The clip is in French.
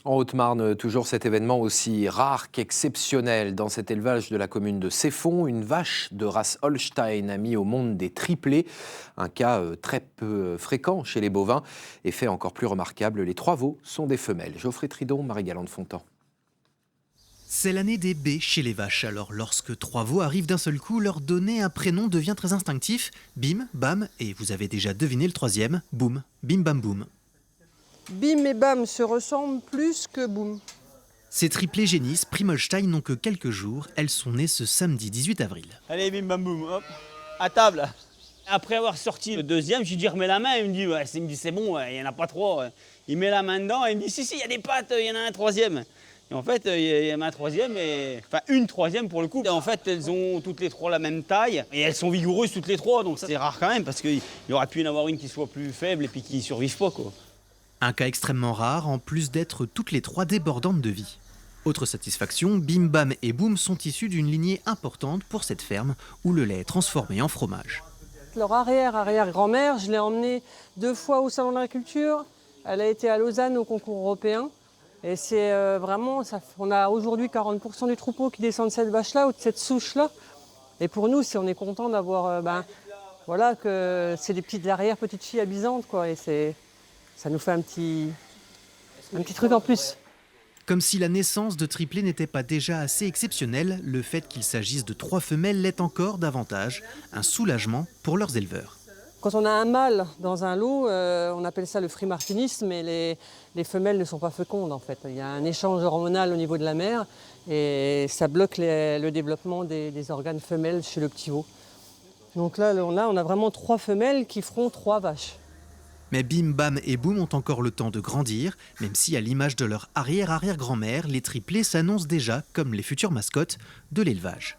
En Haute-Marne, toujours cet événement aussi rare qu'exceptionnel. Dans cet élevage de la commune de Ceffonds, une vache de race Holstein a mis au monde des triplés, un cas très peu fréquent chez les bovins. Et fait encore plus remarquable, les 3 veaux sont des femelles. Geoffrey Tridon, Marie-Galante Fontan. C'est l'année des baies chez les vaches, alors lorsque 3 veaux arrivent d'un seul coup, leur donner un prénom devient très instinctif. Bim, bam, et vous avez déjà deviné le troisième, boum, bim bam boum. Bim et Bam se ressemblent plus que Boum. Ces triplés génisses Primolstein n'ont que quelques jours, elles sont nées ce samedi 18 avril. Allez, bim bam boum, hop, à table. Après avoir sorti le deuxième, je lui dis remets la main, il me dit c'est bon, il n'y en a pas trop. Il met la main dedans et il me dit si, il y a des pattes, il y en a un troisième. Et en fait, il y en a un troisième, enfin une troisième pour le coup. Et en fait, elles ont toutes les 3 la même taille et elles sont vigoureuses toutes les 3, donc c'est rare quand même parce qu'il y aurait pu y en avoir une qui soit plus faible et puis qui ne survive pas, quoi. Un cas extrêmement rare, en plus d'être toutes les 3 débordantes de vie. Autre satisfaction, Bim Bam et Boum sont issus d'une lignée importante pour cette ferme où le lait est transformé en fromage. Leur arrière-arrière-grand-mère, je l'ai emmenée 2 fois au Salon de l'Agriculture. Elle a été à Lausanne au concours européen. Et c'est vraiment, on a aujourd'hui 40% du troupeau qui descend de cette vache-là ou de cette souche-là. Et pour nous, on est content d'avoir, voilà, que c'est des petites arrière-petites filles abisantes, quoi. Et ça nous fait un petit truc en plus. Comme si la naissance de triplés n'était pas déjà assez exceptionnelle, le fait qu'il s'agisse de 3 femelles l'est encore davantage, un soulagement pour leurs éleveurs. Quand on a un mâle dans un lot, on appelle ça le frimartinisme, mais les femelles ne sont pas fécondes en fait. Il y a un échange hormonal au niveau de la mère et ça bloque le développement des organes femelles chez le petit veau. Donc là, on a vraiment 3 femelles qui feront 3 vaches. Mais Bim Bam et Boum ont encore le temps de grandir, même si à l'image de leur arrière-arrière-grand-mère, les triplés s'annoncent déjà comme les futures mascottes de l'élevage.